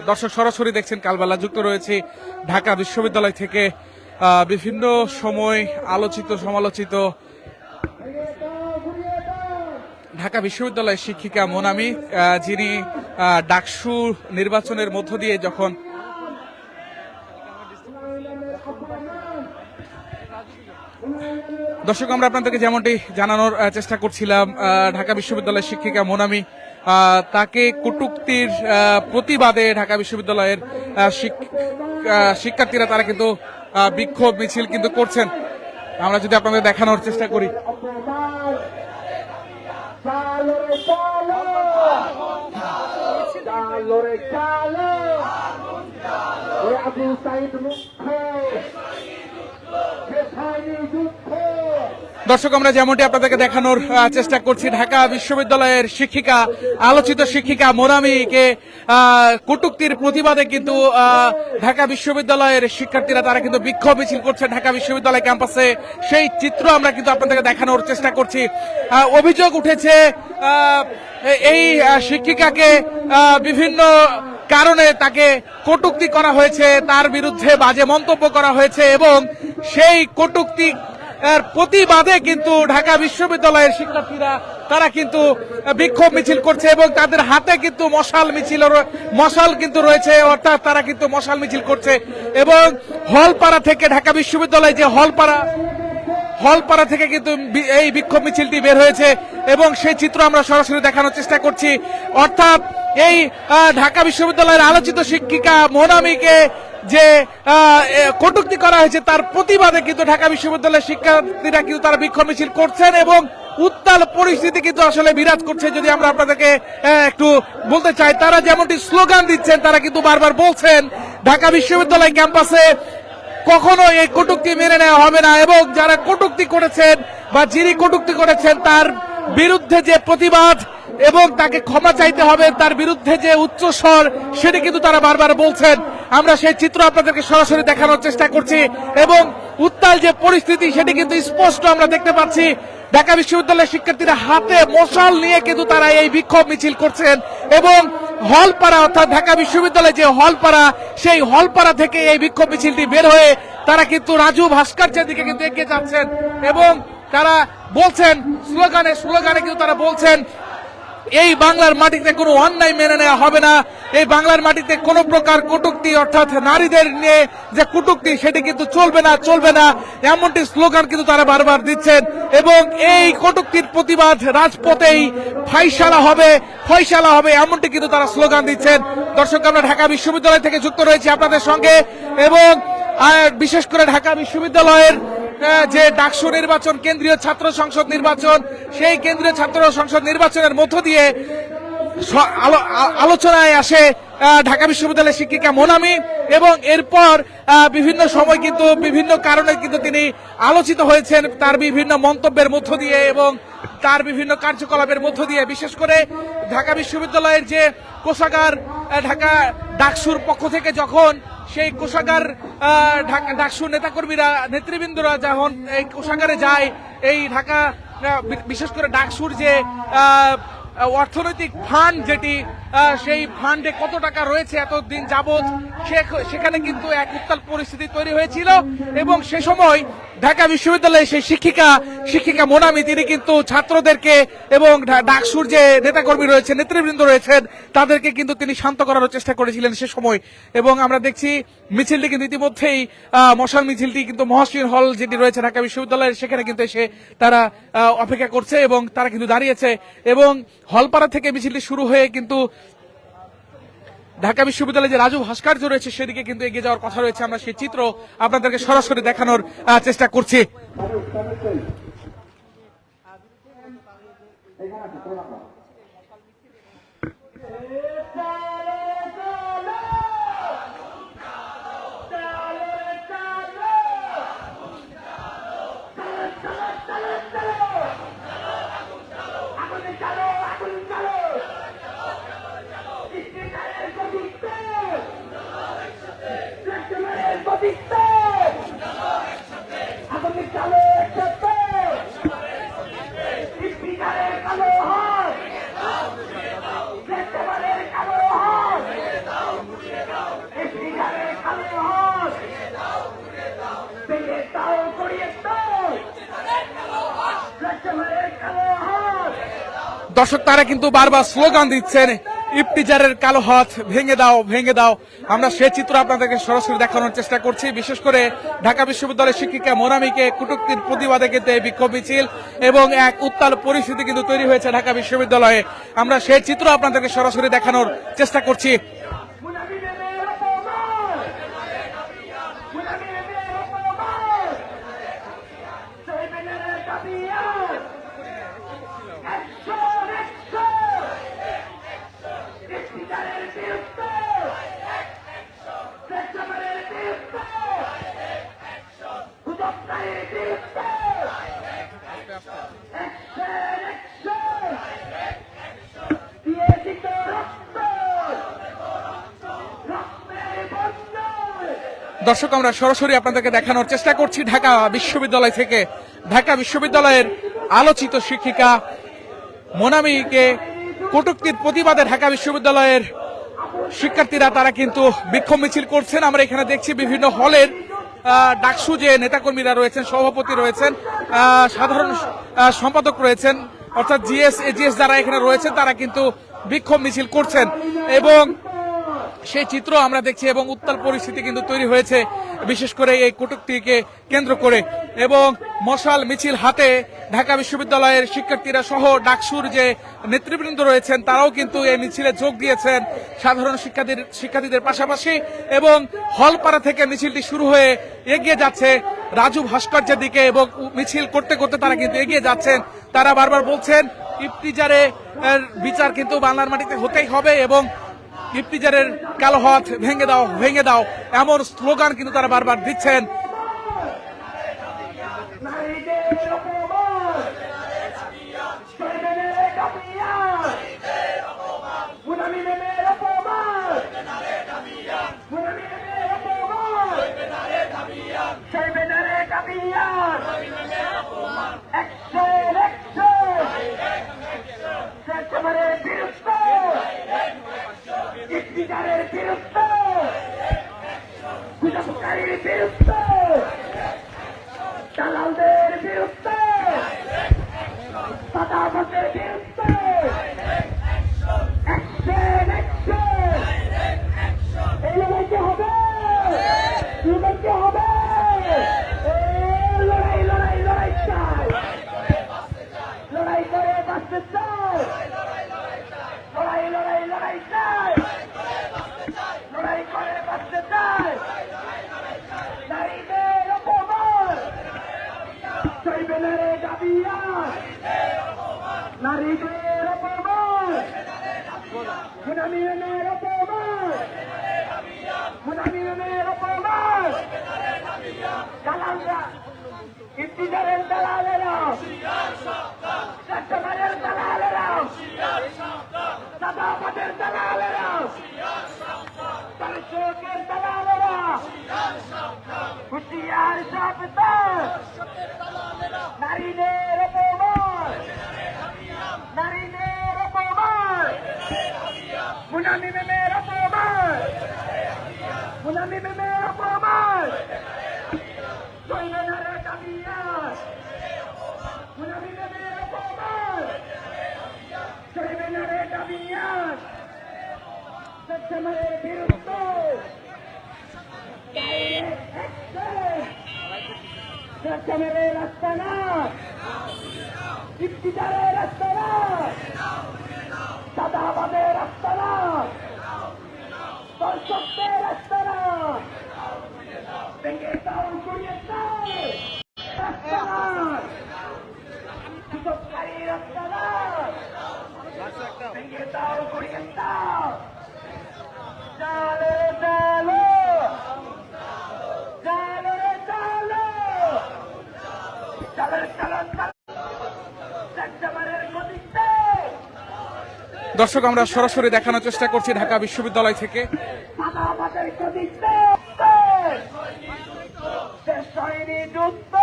দর্শক সরাসরি দেখছেন কালবেলা যুক্ত রয়েছে ঢাকা বিশ্ববিদ্যালয় থেকে বিভিন্ন সময় আলোচিত সমালোচিত ঢাকা বিশ্ববিদ্যালয়ের শিক্ষিকা মোনামি, যিনি ডাকসু নির্বাচনের মধ্য দিয়ে যখন দর্শক আমরা আপনাদেরকে যেমনটি জানানোর চেষ্টা করছিলাম, ঢাকা বিশ্ববিদ্যালয়ের শিক্ষিকা মোনামি তাকে কটূক্তির প্রতিবাদে ঢাকা বিশ্ববিদ্যালয়ের শিক্ষার্থীরা তারা কিন্তু বিক্ষোভ মিছিল কিন্তু করছেন। আমরা যদি আপনাদের দেখানোর চেষ্টা করি, দর্শক আমরা যেমনটি আপনাদেরকে দেখানোর চেষ্টা করছি, ঢাকা বিশ্ববিদ্যালয়ের শিক্ষিকা, আলোচিত শিক্ষিকা মোনামিকে কটূক্তির প্রতিবাদে কিন্তু ঢাকা বিশ্ববিদ্যালয়ের শিক্ষার্থীরা তারা কিন্তু বিক্ষোভ মিছিল করছে ঢাকা বিশ্ববিদ্যালয় ক্যাম্পাসে। সেই চিত্র আমরা কিন্তু আপনাদেরকে দেখানোর চেষ্টা করছি। অভিযোগ উঠেছে এই শিক্ষিকাকে বিভিন্ন কারণে তাকে কটূক্তি করা হয়েছে, তার বিরুদ্ধে বাজে মন্তব্য করা হয়েছে এবং সেই কটূক্তি এর প্রতিবাদে কিন্তু ঢাকা বিশ্ববিদ্যালয়ের শিক্ষার্থীরা তারা কিন্তু বিক্ষোভ মিছিল করছে এবং তাদের হাতে কিন্তু মশাল কিন্তু রয়েছে, অর্থাৎ তারা কিন্তু মশাল মিছিল করছে এবং হলপাড়া থেকে ঢাকা বিশ্ববিদ্যালয় যে হলপাড়া থেকে কিন্তু এই বিক্ষোভ মিছিলটি বের হয়েছে এবং সেই চিত্র আমরা সরাসরি দেখানোর চেষ্টা করছি। অর্থাৎ এই ঢাকা বিশ্ববিদ্যালয়ের আলোচিত শিক্ষিকা মোনামিকে যে কটূক্তি করা হয়েছে তার প্রতিবাদে কিন্তু ঢাকা বিশ্ববিদ্যালয়ের শিক্ষার্থীরা কিন্তু তারা বিক্ষোভ মিছিল করছেন এবং উত্তাল পরিস্থিতি কিন্তু আসলে বিরাজ করছে। যদি আমরা আপনাদেরকে একটু বলতে চাই, তারা যেমনটি স্লোগান দিচ্ছেন, তারা কিন্তু বারবার বলছেন ঢাকা বিশ্ববিদ্যালয় ক্যাম্পাসে কখনো এই কটূক্তি মেনে নেওয়া হবে না এবং যারা কটূক্তি করেছেন বা যিনি কটূক্তি করেছেন তার বিরুদ্ধে যে প্রতিবাদ এবং তাকে ক্ষমা চাইতে হবে, তার বিরুদ্ধে যে উচ্চস্বর সেটি কিন্তু তারা বারবার বলছেন। আমরা সেই চিত্র আপনাদেরকে সরাসরি দেখানোর চেষ্টা করছি এবং উত্তাল যে পরিস্থিতি সেটি কিন্তু স্পষ্ট আমরা দেখতে পাচ্ছি। ঢাকা বিশ্ববিদ্যালয়ের শিক্ষার্থীরা হাতে মশাল নিয়ে কিন্তু তারা এই বিক্ষোভ মিছিল করছেন এবং হলপাড়া অর্থাৎ ঢাকা বিশ্ববিদ্যালয়ে যে হলপাড়া, সেই হলপাড়া থেকে এই বিক্ষোভ মিছিলটি বের হয়ে তারা কিন্তু রাজু ভাস্কর্যের দিকে কিন্তু এগিয়ে যাচ্ছেন এবং তারা বলছেন স্লোগানে কিন্তু তারা বলছেন এই বাংলার মাটিতে কোনো অন্যায় মেনে নেওয়া হবে না, এই বাংলার মাটিতে কোনো প্রকার কটূক্তি অর্থাৎ নারীদের নিয়ে যে কটূক্তি সেটি কিন্তু চলবে না এমনটি স্লোগান কিন্তু তারা বারবার দিচ্ছেন এবং এই কটূক্তির প্রতিবাদ রাজপথেই ফয়সালা হবে এমনটি কিন্তু তারা স্লোগান দিচ্ছেন। দর্শক আমরা ঢাকা বিশ্ববিদ্যালয় থেকে যুক্ত রয়েছি আপনাদের সঙ্গে এবং বিশেষ করে ঢাকা বিশ্ববিদ্যালয়ের যে ডাকসু নির্বাচন, কেন্দ্রীয় ছাত্র সংসদ নির্বাচন, সেই কেন্দ্রীয় ছাত্র সংসদ নির্বাচনের মধ্য দিয়ে আলোচনায় আসে ঢাকা বিশ্ববিদ্যালয়ের শিক্ষিকা মোনামি এবং এরপর বিভিন্ন সময় কিন্তু বিভিন্ন কারণে কিন্তু তিনি আলোচিত হয়েছেন তার বিভিন্ন মন্তব্যের মধ্য দিয়ে এবং তার বিভিন্ন কার্যকলাপের মধ্য দিয়ে। বিশেষ করে ঢাকা বিশ্ববিদ্যালয়ের যে কোষাগার, ঢাকা ডাকসুর পক্ষ থেকে যখন সেই কোষাগার ডাকসুর নেতৃবৃন্দরা যখন এই কোষাগারে যায়, এই ঢাকা বিশেষ করে ডাকসুর যে অর্থনৈতিক ফান্ড যেটি, সেই ফান্ডে কত টাকা রয়েছে এতদিন যাবৎ, সেখানে কিন্তু এক উত্তাল পরিস্থিতি তৈরি হয়েছিল এবং সে সময় ঢাকা বিশ্ববিদ্যালয়ে সেই শিক্ষিকা মোনামি তিনি কিন্তু ছাত্রদেরকে এবং ডাকসুর যে নেতাকর্মী রয়েছে, নেতৃবৃন্দ রয়েছেন, তাদেরকে কিন্তু তিনি শান্ত করার চেষ্টা করেছিলেন সে সময়। এবং আমরা দেখছি মিছিলটি কিন্তু ইতিমধ্যেই মশাল মিছিলটি কিন্তু মহসিন হল যেটি রয়েছে ঢাকা বিশ্ববিদ্যালয়ের সেখানে কিন্তু এসে তারা অপেক্ষা করছে এবং তারা কিন্তু দাঁড়িয়েছে এবং হলপাড়া থেকে মিছিলটি শুরু হয়ে কিন্তু ঢাকা বিশ্ববিদ্যালয়ে যে রাজু ভাস্কর্য রয়েছে সেদিকে কিন্তু এগিয়ে যাওয়ার কথা রয়েছে। আমরা সেই চিত্র আপনাদেরকে সরাসরি দেখানোর চেষ্টা করছি। দর্শক তারা কিন্তু বারবার স্লোগান দিচ্ছেন, ইফতিজারের কালো হাত ভেঙে দাও, ভেঙে দাও। আমরা সে চিত্র আপনাদেরকে সরাসরি দেখানোর চেষ্টা করছি। বিশেষ করে ঢাকা বিশ্ববিদ্যালয়ের শিক্ষিকা মোনামিকে কটূক্তির প্রতিবাদে কিন্তু এই বিক্ষোভ মিছিল এবং এক উত্তাল পরিস্থিতি কিন্তু তৈরি হয়েছে ঢাকা বিশ্ববিদ্যালয়ে। আমরা সেই চিত্র আপনাদেরকে সরাসরি দেখানোর চেষ্টা করছি। দর্শক আমরা সরাসরি আপনাদেরকে দেখানোর চেষ্টা করছি ঢাকা বিশ্ববিদ্যালয় থেকে। ঢাকা বিশ্ববিদ্যালয়ের আলোচিত শিক্ষিকা মোনামিকে কটূক্তির প্রতিবাদে ঢাকা বিশ্ববিদ্যালয়ের শিক্ষার্থীরা তারা কিন্তু বিক্ষোভ মিছিল করছেন। আমরা এখানে দেখছি বিভিন্ন হলের ডাকসু যে নেতাকর্মীরা রয়েছেন, সভাপতি রয়েছেন, সাধারণ সম্পাদক রয়েছেন, অর্থাৎ জিএস এজিএস যারা এখানে রয়েছেন তারা কিন্তু বিক্ষোভ মিছিল করছেন এবং সেই চিত্র আমরা দেখছি এবং উত্তাল পরিস্থিতি কিন্তু তৈরি হয়েছে বিশেষ করে এই কটূক্তিকে কেন্দ্র করে। এবং মশাল মিছিল হাতে ঢাকা বিশ্ববিদ্যালয়ের শিক্ষার্থীরা সহ ডাকসুর যে নেতৃবৃন্দ রয়েছেন তারাও কিন্তু এই মিছিলে যোগ দিয়েছেন সাধারণ শিক্ষার্থীদের পাশাপাশি। এবং হলপাড়া থেকে মিছিলটি শুরু হয়ে এগিয়ে যাচ্ছে রাজু ভাস্কর্যের দিকে এবং মিছিল করতে করতে তারা কিন্তু এগিয়ে যাচ্ছেন। তারা বারবার বলছেন ইফতিজারে বিচার কিন্তু বাংলার মাটিতে হতেই হবে এবং ইফতিজারের কালো হাত ভেঙে দাও, ভেঙে দাও, এমন স্লোগান কিন্তু তারা বারবার দিচ্ছেন। দালালদের বিরুদ্ধে, সাদাবাজের বিরুদ্ধে অ্যাকশন, অ্যাকশন। এই লড়াইতে হবে, লড়াইতে হবে, লড়াই লড়াই লড়াই চাই, লড়াই করে বাঁচতে চাই, লড়াই লড়াই লড়াই চাই, লড়াই করে বাঁচতে চাই। নারীদের অপমান চলবে না রে গাবিয়া, নারীদের অপমান, মুনামিনের অপমান, মুনামিনের অপমান, দালালরা, ইফতিজারের দালালেরা, চট্টগ্রামের দালালেরা, সাদাবাদের দালালেরা, দর্শকের দালালেরা, হুঁশিয়ার সাবধান, নারীদের অপমান, নারীদের অপমান, মুনামি মেমের অপমান, মুনামি মেমের অপমান, চলবে না রে কাবিয়া, মুনামি মেমের অপমান, চলবে না রে কাবিয়া, সত্যমের বিরুদ্ধে সত্যমের রাস্তা না, ইফতিজারের রাস্তা না, সাদাবাদের রাস্তা না, দর্শকদের রাস্তা না, ভেঙে দাও গুড়িয়ে দাও রাস্তা না, সুযোগকারী রাস্তা না, ভেঙে দাও গুড়িয়ে দাও। চালো চালো চালো রে চালো, চালো চালো চালো, চট্টগ্রামের গতিতে। দর্শক আমরা সরাসরি দেখানোর চেষ্টা করছি ঢাকা বিশ্ববিদ্যালয় থেকে। সাদাবাদের গতিতে শেষ হয়নি যুদ্ধ,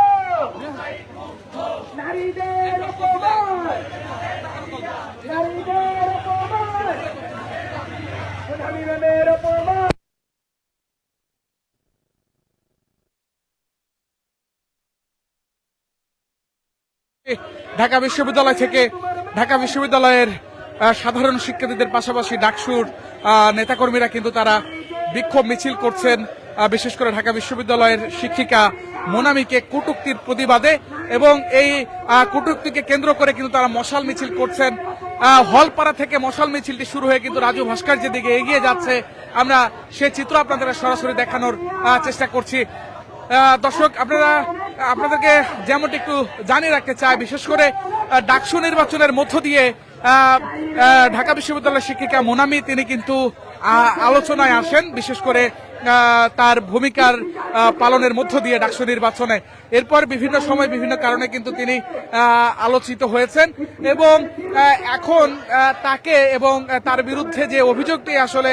নারীদের অপমান, নারীদের অপমান, মুনামিনের অপমান। ঢাকা বিশ্ববিদ্যালয় থেকে ঢাকা বিশ্ববিদ্যালয়ের সাধারণ শিক্ষার্থীদের পাশাপাশি ডাকসুর নেতাকর্মীরা কিন্তু তারা বিক্ষোভ মিছিল করছেন, বিশেষ করে ঢাকা বিশ্ববিদ্যালয়ের শিক্ষিকা মোনামিকে কটূক্তির প্রতিবাদে, এবং এই কটূক্তিকে কেন্দ্র করে কিন্তু তারা মশাল মিছিল করছেন। হলপাড়া থেকে মশাল মিছিলটি শুরু হয়ে কিন্তু রাজু ভাস্কর্যের দিকে এগিয়ে যাচ্ছে। আমরা সেই চিত্র আপনাদের সরাসরি দেখানোর চেষ্টা করছি। দর্শক, আপনাদেরকে যেমনটি একটু জানিয়ে রাখতে চাই, বিশেষ করে ডাকসু নির্বাচনের মধ্য দিয়ে ঢাকা বিশ্ববিদ্যালয়ের শিক্ষিকা মোনামি তিনি কিন্তু আলোচনায় আসেন, বিশেষ করে তার ভূমিকার পালনের মধ্য দিয়ে ডাকসু নির্বাচনে। এরপর বিভিন্ন সময় বিভিন্ন কারণে কিন্তু তিনি আলোচিত হয়েছেন, এবং এখন তাকে এবং তার বিরুদ্ধে যে অভিযোগটি আসলে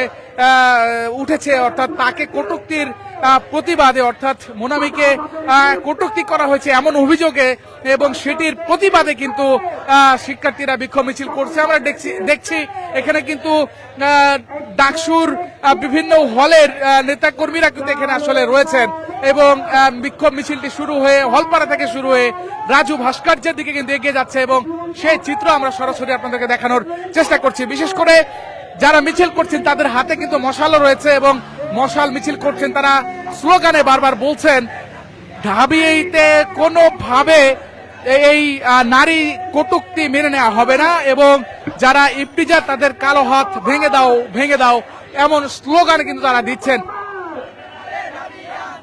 উঠেছে, অর্থাৎ তাকে কটূক্তির প্রতিবাদে, অর্থাৎ মোনামিকে কটূক্তি করা হয়েছে এমন অভিযোগে এবং সেটির প্রতিবাদে কিন্তু শিক্ষার্থীরা বিক্ষোভ মিছিল করছে। আমরা দেখছি এখানে কিন্তু ডাকসুর বিভিন্ন হলের নেতাকর্মীরা কিন্তু এখানে আসলে রয়েছেন, এবং বিক্ষোভ মিছিলটি শুরু হয়ে হলপাড়া থেকে শুরু হয়ে রাজু ভাস্কর্যের দিকে কিন্তু এগিয়ে যাচ্ছে, এবং সেই চিত্র আমরা সরাসরি আপনাদেরকে দেখানোর চেষ্টা করছি। বিশেষ করে যারা মিছিল করছেন তাদের হাতে কিন্তু মশালও রয়েছে, এবং মশাল মিছিল করছেন, তারা স্লোগানে বারবার বলছেন ঢাবিতে কোনোভাবে এই নারী কটূক্তি মেনে নেওয়া হবে না, এবং যারা ইফতিজার তাদের কালো হাত ভেঙে দাও ভেঙে দাও, এমন স্লোগান কিন্তু তারা দিচ্ছেন।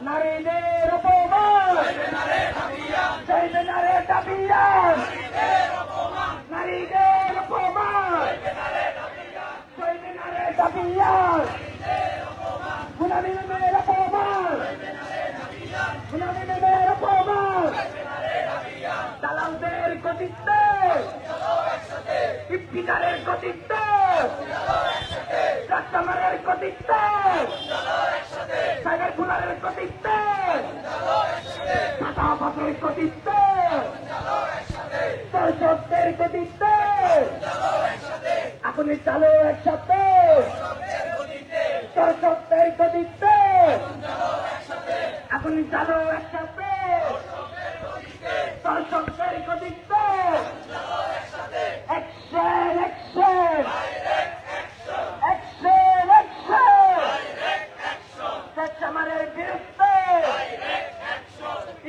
নারীদের অপমান, নারীদের দাবিয়ান, নারীদের অপমান, নারীদের দাবিয়ান, মুনামিনের অপমান, মুনামিনের অপমান, দালালদের গতিতে, ইফতিজারের গতিতে, কাস্টমারের গতিতে, সাইবার ফুলারের গতিতে, টাকাপাতের গতিতে, দর্শকদের গতিতে, আপনি চালু একসাথে, দর্শকদের গতিতে, আপনি চালু একসাথে, দর্শকদের গতিতে, অ্যাকশন অ্যাকশন অ্যাকশন অ্যাকশন, কাস্টমারের বিরুদ্ধে,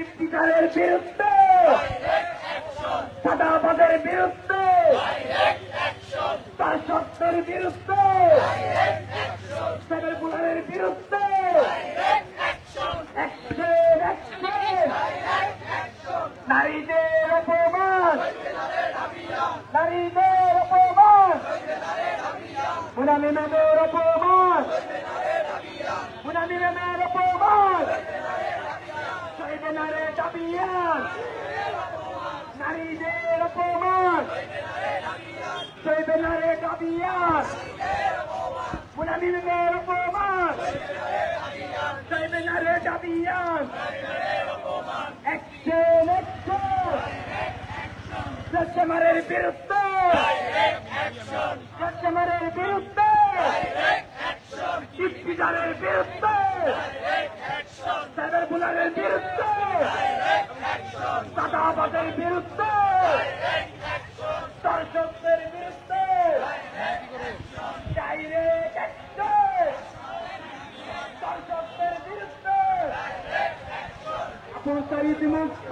ইফতিজারের বিরুদ্ধে, চাঁদাবাজের বিরুদ্ধে, দর্শকদের বিরুদ্ধে, সাইবার বুলারের বিরুদ্ধে, অ্যাকশন অ্যাকশন, নারীদের অপমান, নারীদের অপমান, মুনামিনের অপমান, মুনামিনের অপমান, শহীদের দাবিয়ান, নারীদের অপমান, শহীদের দাবিয়ান, মুনামিনের অপমান, শহীদের দাবিয়ান, অ্যাকশন অ্যাকশন, কাস্টমারের বিরুদ্ধে, কাস্টমারের বিরুদ্ধে, ইফতিজারের বিরুদ্ধে, সাইবার বুলারের বিরুদ্ধে, চাঁদাবাজের বিরুদ্ধে, দর্শকদের বিরুদ্ধে, ডাইরেক্ট অ্যাকশন, দর্শকদের বিরুদ্ধে, আবু সাঈদ মুক্ত,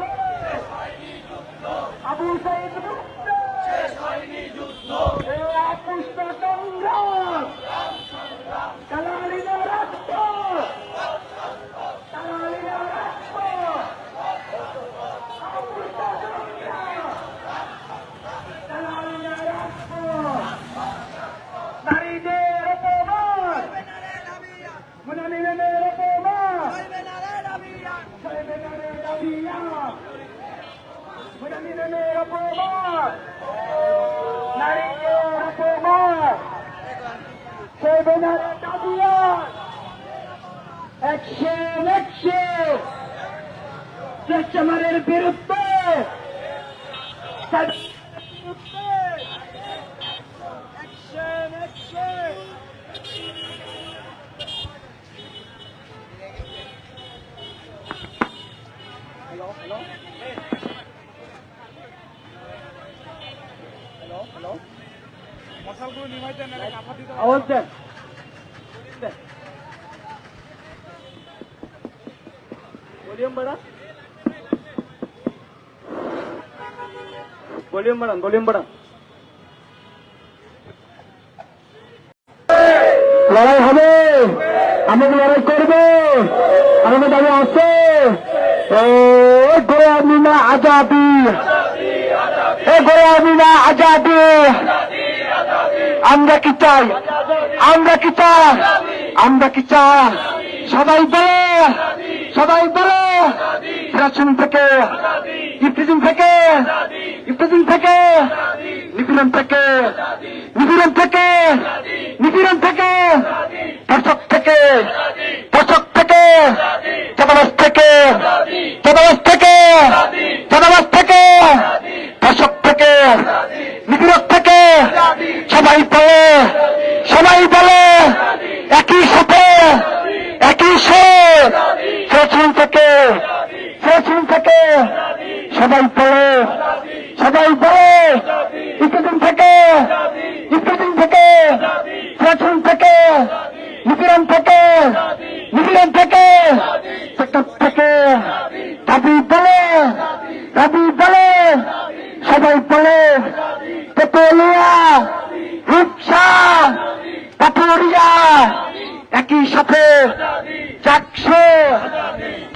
আবু সাঈদ মুক্ত, এ অপুষ্ট সংগ্রাম, দালালিরা রাষ্ট্র, দালালিরা রাষ্ট্র, অপুষ্ট সংগ্রাম, দালালিরা রাষ্ট্র, নারীদের অপমান, মুনামিনের অপমান, শহীদের দাবিয়ান, মুনামিনের অপমান, নারীদের অপমান, শহীদের দাবিয়ান, অ্যাকশন অ্যাকশন, কাস্টমারের বিরুদ্ধে, বিরুদ্ধে, অ্যাকশন অ্যাকশন। মশালগুলো নিভাই দেন, নাহলে কাঁথা দিতে হবে। আওয়াজ দেন। ভলিউম বাড়ান, ভলিউম বাড়ান, ভলিউম বাড়ান। লড়াই হবে, আমরা লড়াই করবো, আমাদের দাবি আছে। গোলামিনা আজাদি, গোলামিনা আজাদি। আমরা কি চাই, আমরা কি চাই, আমরা কি চাই? সবাই বলে, সবাই বলে, ফেডারেশন থেকে, ইফটিজিং থেকে, ইফটিজিং থেকে, নিপীড়ন থেকে, নিপীড়ন থেকে, নিপীড়ন থেকে, দর্শক থেকে, দর্শক থেকে, চাঁদাবাজ থেকে, চাঁদাবাজ থেকে, চাঁদাবাজ থেকে, দর্শক থেকে, নিপীড়ক থেকে, সবাই বলে, সবাই বলে, একই সাথে, একই সুর, ফেডারেশন থেকে, ফেডারেশন থেকে, সবাই বলে, সবাই বলে, ইফটিজিং থেকে, ইফটিজিং থেকে, ফেডারেশন থেকে, নিপীড়ন থেকে, নিপীড়ন থেকে, সেক্টর থেকে, দাবি বলে, দাবি বলে, সবাই বলে, তেতুলিয়া, রূপসা, পাটুরিয়া, একই সাথে, চাকশো,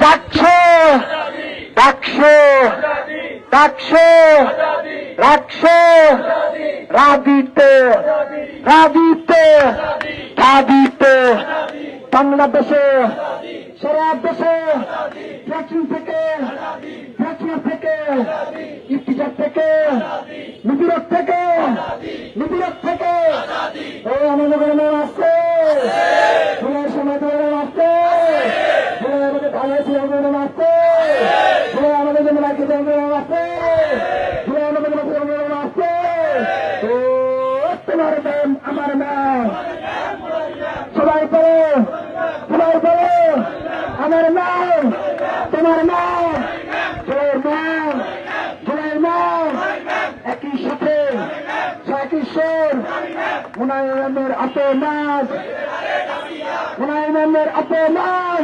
চাকশো, ডাকশো, ডাকশো, রাখশো, রাবিতে, রাবিতে, দাবিতে, বাংলাদেশে, সারা দেশে, প্রাচীন থেকে, প্রাচীন থেকে, ইফতিজার থেকে, নিপীড়ক থেকে, নিপীড়ক থেকে, ও আমাদের নাম আসছে, সময় নাম আসছে, আমাদের ভালো ছিল নাম আসছে, আমাদের জন্য রাখি নাম আসছে, আমাদের নাম আসছে। ও তোমার নাম আমার নাম, সবাই বলো, সবাই বলো, আমার নাম, তোমার নাম, জয়ের নাম, জয়ের নাম, একই সাথে, একই সুর, মুনায়মের অপমান, মুনায়মের অপমান,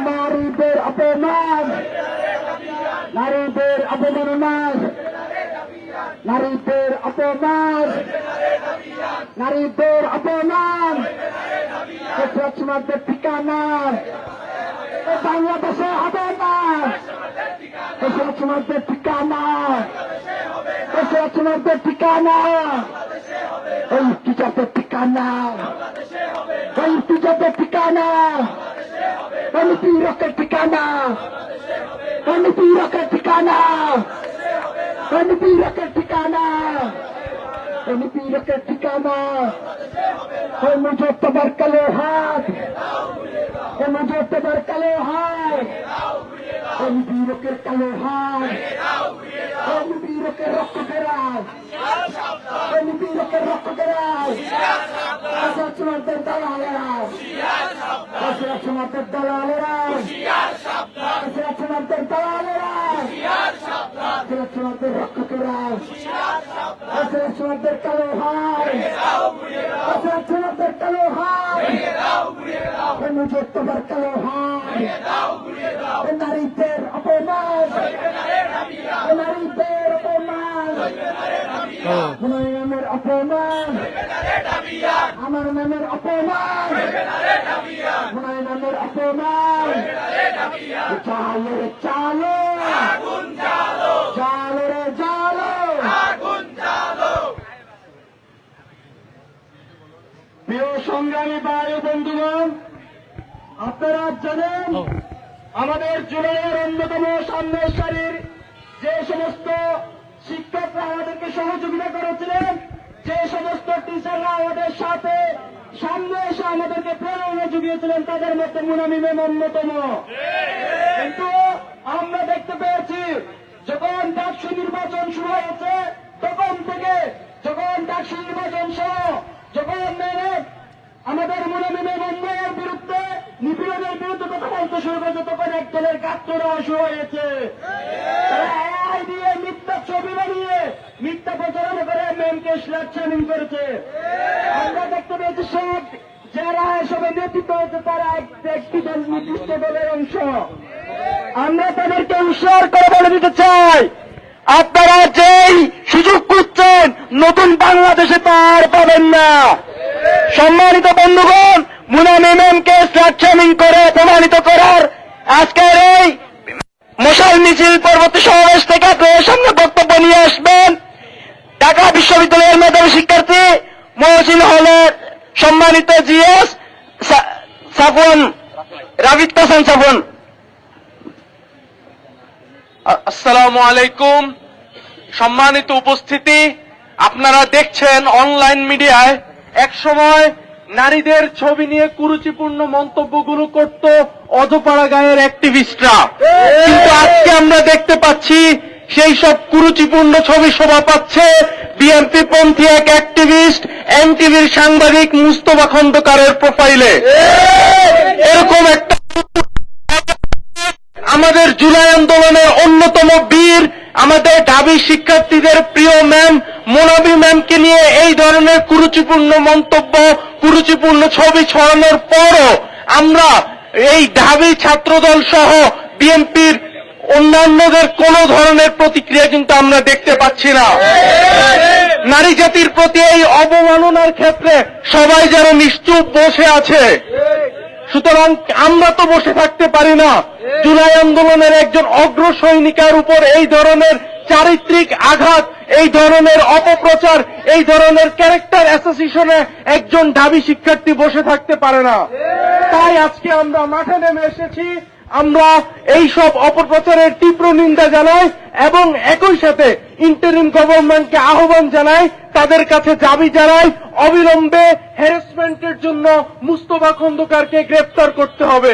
নারীদের অপমান, নারীদের অপমান, নারীদের অপমান, নারীদের অপমান, সমাজের ঠিকানা বাংলাদেশে হবে না, সমাজের ঠিকানা, সমাজের ঠিকানা, ওই টিচারদের ঠিকানা, ওই টিচারদের ঠিকানা, ওই পীরকের ঠিকানা, ওই পীরকের ঠিকানা, ওই পীরকের ঠিকানা, ওই পীরকের ঠিকানা, ওই মুझे तबर काले हाथ, ওই মুझे तबर काले हाथ, ওই পীরকের কালো হাত, ওই পীরকের রক্ত বেরায়, ওই পীরকের রক্ত বেরায়, তোমাদের দালালেরা, তোমাদের দালালেরা, তোমাদের দালালেরা, তোমাদের রক্ত বেরায়, তোমাদের কালো হাত, তোমাদের কালো হাত, ওই মুझे तबर काले हाथ, নারীদের অপমান, নারীদের অপমান, মুনায়মের অপমান, আমার নামের অপমান, মুনায়মের অপমান, চালো রে চালো, চালো রে চালো, প্রিয় সংগ্রামী ভাই বন্ধুগণ, আপনারা জানেন আমাদের জুলাইয়ের অন্যতম সামনের সারির যে সমস্ত শিক্ষকরা আমাদেরকে সহযোগিতা করেছিলেন, যে সমস্ত টিচাররা আমাদের সাথে সামনে এসে আমাদেরকে প্রেরণা জুগিয়েছিলেন, তাদের মধ্যে মুনামি ম্যাম অন্যতম। কিন্তু আমরা দেখতে পেয়েছি যখন ডাকসু নির্বাচন শুরু হয়েছে তখন থেকে, যখন ডাকসু নির্বাচন সহ যখন ম্যাম আমাদের মুনামি ম্যাম অন্যায়ের বিরুদ্ধে, নিপীড়নের বিরুদ্ধে কথা বলতে শুরু করেছে, তখন এক দলের গাত্র দেওয়া শুরু হয়েছে। তারা এআই দিয়ে মিথ্যা ছবি বানিয়ে মিথ্যা প্রচারণা করে মেমকে স্ল্যাকচারিং করেছে। আমরা দেখতে পেয়েছি সব যারা এসবে নেতৃত্ব হচ্ছে তারা একটি দল নির্দিষ্ট দলের অংশ। আমরা তাদেরকে উৎসাহ করে বলে দিতে চাই, আপনারা যেই সুযোগ খুঁজছেন নতুন বাংলাদেশে তার পাবেন না। সম্মানিত বন্ধুগণ, মুনামি ম্যামকে স্ল্যাকচারিং করে প্রমাণিত করার আজকের এই মশাল মিছিল পরবর্তী সমাবেশ থেকে আপনাদের সামনে বক্তব্য নিয়ে আসবেন ঢাকা বিশ্ববিদ্যালয়ের মেধাবী শিক্ষার্থী মহসিন হলের সম্মানিত জিএস সাফন রাবিদ হাসান সাফন। আসসালামু আলাইকুম। সম্মানিত উপস্থিতি, আপনারা দেখছেন অনলাইন মিডিয়ায় একসময় নারীদের ছবি নিয়ে কুরুচিপূর্ণ মন্তব্যগুলো করত অধপাড়া গায়ের অ্যাক্টিভিস্টরা, কিন্তু আজকে আমরা দেখতে পাচ্ছি সেই সব কুরুচিপূর্ণ ছবি শোভা পাচ্ছে বিএনপি পন্থী এক অ্যাক্টিভিস্ট এনটিভির সাংবাদিক মুস্তফা খন্দকারের প্রোফাইলে। এরকম একটা আমাদের জুলাই আন্দোলনের অন্যতম বীর, আমাদের ঢাবি শিক্ষার্থীদের প্রিয় ম্যাম মোনাবি ম্যামকে নিয়ে এই ধরনের কুরুচিপূর্ণ মন্তব্য, কুরুচিপূর্ণ ছবি ছড়ানোর পরও আমরা এই ঢাবি ছাত্রদল সহ বিএনপির অন্যান্যদের কোন ধরনের প্রতিক্রিয়া কিন্তু আমরা দেখতে পাচ্ছি না। নারী জাতির প্রতি এই অবমাননার ক্ষেত্রে সবাই যেন নিশ্চুপ বসে আছে। সুতরাং আমরা তো বসে থাকতে পারি না। জুলাই আন্দোলনের একজন অগ্র সৈনিকার উপর এই ধরনের চারিত্রিক আঘাত, এই ধরনের অপপ্রচার, এই ধরনের ক্যারেক্টার অ্যাসোসিয়েশনে একজন ঢাবি শিক্ষার্থী বসে থাকতে পারে না। তাই আজকে আমরা মাঠে নেমে এসেছি। আমরা এই সব অপপ্রচারের তীব্র নিন্দা জানাই এবং একই সাথে ইন্টারিম গভর্নমেন্টকে আহ্বান জানাই, তাদের কাছে দাবি জানাই অবিলম্বে হ্যারাসমেন্টের জন্য মুস্তফা খন্দকারকে গ্রেফতার করতে হবে।